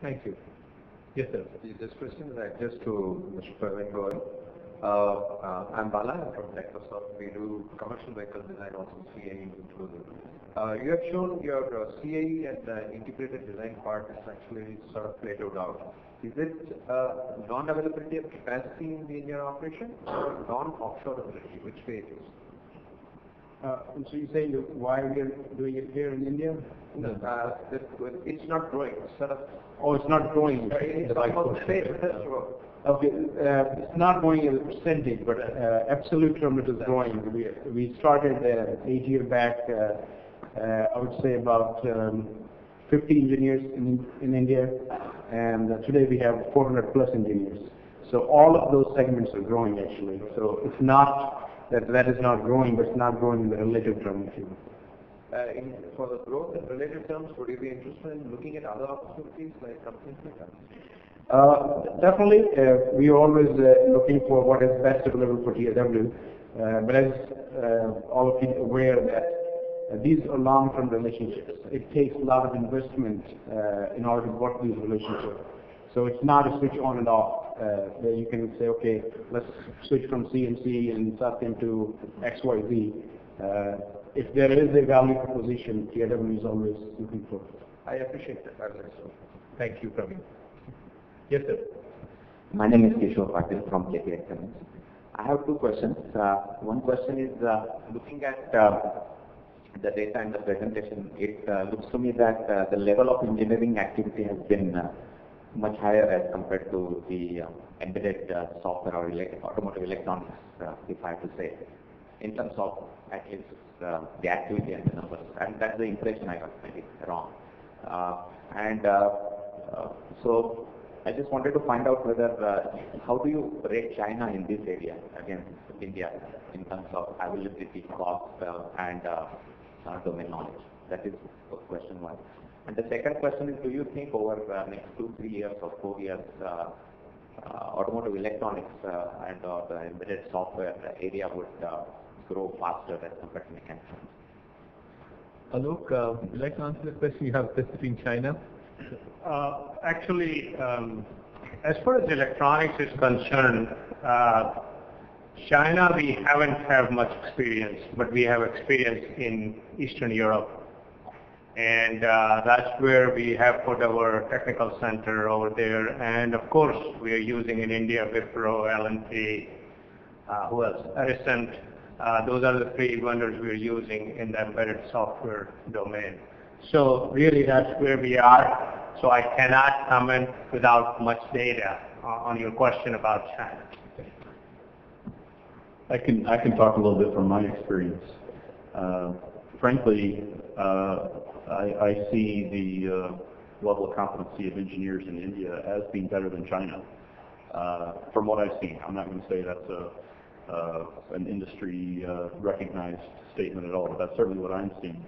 Thank you. Yes, sir. This question is addressed to Mr. Praveen Goel. I'm Bala, I'm from Microsoft. We do commercial vehicle design, also CAE included. You have shown your CAE and integrated design part is actually sort of plateaued out. Is it non-availability of capacity in the Indian operation or non-offshore ability? Which way it is? So you say why we are doing it here in India? It's not growing. It's sort of. Oh, it's not growing. It's almost the same. Okay, it's not growing as a percentage, but absolute term it is growing. We started 8 years back. I would say about 50 engineers in India, and today we have 400 plus engineers. So all of those segments are growing actually. So it's not that is not growing, but it's not growing in the relative term. For the growth in relative terms, would you be interested in looking at other opportunities like companies like that? Definitely, we are always looking for what is best available for TAW. But as all of you are aware that these are long-term relationships. It takes a lot of investment in order to work these relationships. So it's not a switch on and off. Where you can say, okay, let's switch from CNC and start into XYZ. If there is a value proposition, TAW is always looking for it. I appreciate that. Thank you, Praveen. Yes, sir. My name is Kishore Patil from KPX. I have two questions. One question is looking at the data and the presentation, it looks to me that the level of engineering activity has been much higher as compared to the embedded software or automotive electronics, if I have to say, in terms of at least the activity and the numbers. And that's the impression I got, maybe wrong. So I just wanted to find out whether, how do you rate China in this area against India in terms of availability, cost, and domain knowledge? That is question one. And the second question is, do you think over the next 2, 3 years or 4 years, automotive electronics and the embedded software area would grow faster as compared to mechanics? Alok, would you like to answer the question you have specifically in China? Actually, as far as electronics is concerned, China we haven't have much experience, but we have experience in Eastern Europe. And that's where we have put our technical center over there. And of course, we are using in India, Wipro, L&T, who else? Arisent. Those are the 3 vendors we are using in the embedded software domain. So really that's where we are. So I cannot comment without much data on your question about China. I can talk a little bit from my experience. Frankly, I see the level of competency of engineers in India as being better than China. From what I've seen, I'm not going to say that's an industry recognized statement at all, but that's certainly what I'm seeing.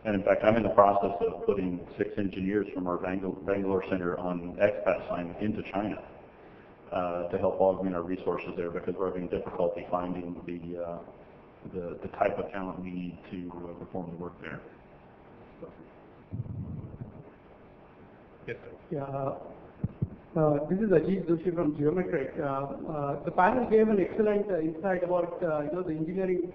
And in fact, I'm in the process of putting 6 engineers from our Bangalore Center on expat assignment into China to help augment our resources there, because we're having difficulty finding the type of talent we need to perform the work there. Yes, sir. Yeah. This is Ajit Joshi from Geometric. The panel gave an excellent insight about the engineering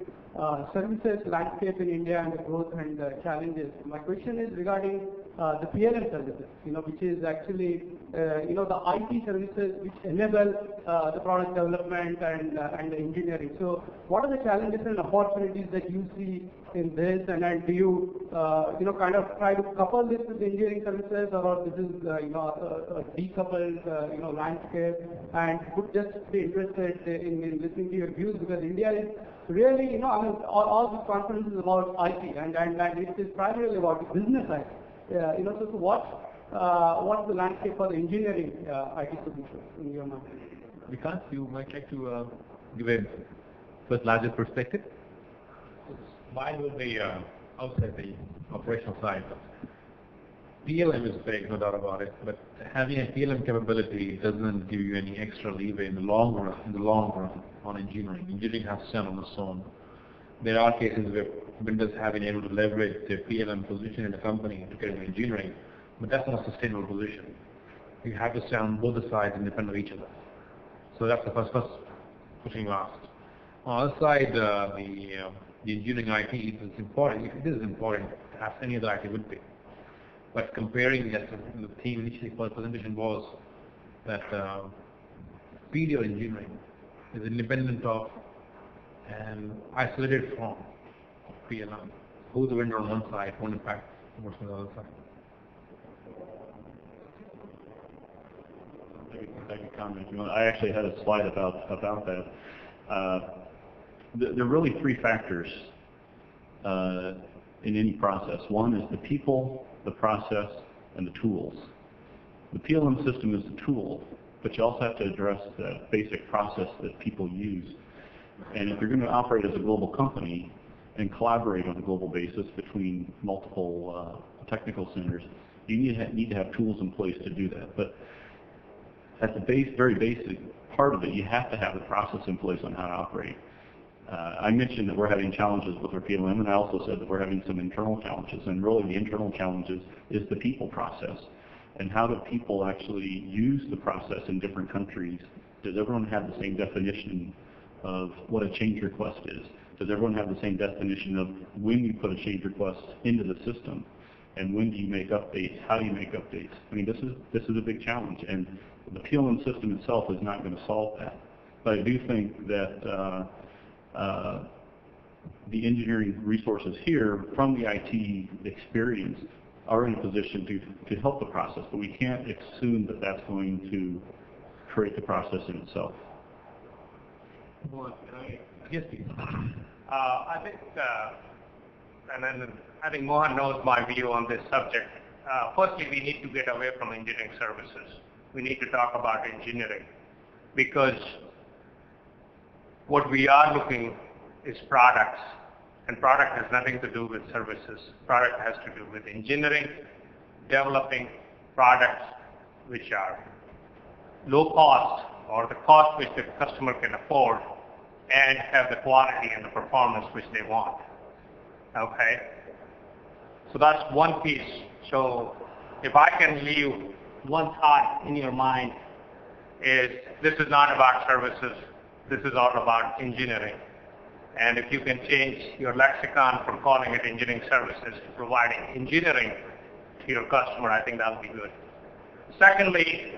services landscape in India and the growth and challenges. My question is regarding the PLM services, which is actually the IT services which enable the product development and the engineering. So what are the challenges and opportunities that you see in this, and do you kind of try to couple this with engineering services, or this is a decoupled landscape? And would just be interested in listening to your views, because India is really all this conference is about IT, and it is primarily about business IT. So what's the landscape for the engineering IT solutions in your mind? Vikas, you might like to give a first larger perspective? Mine will be outside the operational side. PLM is big, no doubt about it, but having a PLM capability doesn't give you any extra leeway in the long run on engineering. Engineering has to stand on its own. There are cases where vendors have been able to leverage their PLM position in the company to get into engineering, but that's not a sustainable position. You have to stay on both the sides independent of each other. So that's the first question you asked. On the other side, the engineering IT is important. It is important, as any other IT would be. But comparing, as the theme initially for the presentation was that PD or engineering is independent of and isolated from PLM. Who's the vendor on one side won't impact what's on the other side. I can comment. I actually had a slide about that. There are really three factors in any process. One is the people, the process, and the tools. The PLM system is the tool, but you also have to address the basic process that people use. And if you're going to operate as a global company and collaborate on a global basis between multiple technical centers, you need to have tools in place to do that. But at the very basic part of it, you have to have the process in place on how to operate. I mentioned that we're having challenges with our PLM, and I also said that we're having some internal challenges. And really the internal challenges is the people process. And how do people actually use the process in different countries? Does everyone have the same definition of what a change request is? Does everyone have the same definition of when you put a change request into the system? And when do you make updates? How do you make updates? I mean, this is a big challenge, and the PLM system itself is not going to solve that. But I do think that the engineering resources here from the IT experience are in a position to help the process, but we can't assume that that's going to create the process in itself. Yes, please. I think, and then I think Mohan knows my view on this subject. Firstly, we need to get away from engineering services. We need to talk about engineering, because what we are looking is products, and product has nothing to do with services. Product has to do with engineering, developing products which are low cost, or the cost which the customer can afford, and have the quality and the performance which they want. Okay? So that's one piece. So if I can leave one thought in your mind, is this is not about services, this is all about engineering. And if you can change your lexicon from calling it engineering services to providing engineering to your customer, I think that'll be good. Secondly,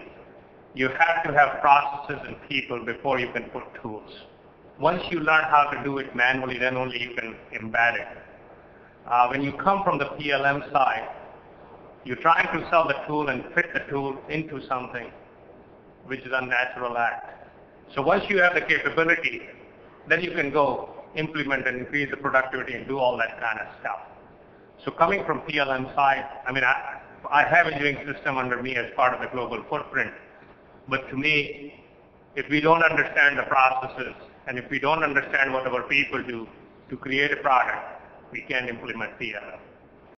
you have to have processes and people before you can put tools. Once you learn how to do it manually, then only you can embed it. When you come from the PLM side, you're trying to sell the tool and fit the tool into something which is unnatural act. So once you have the capability, then you can go implement and increase the productivity and do all that kind of stuff. So coming from PLM side, I mean, I have engineering system under me as part of the global footprint. But to me, if we don't understand the processes, and if we don't understand what our people do to create a product, we can't implement PLM.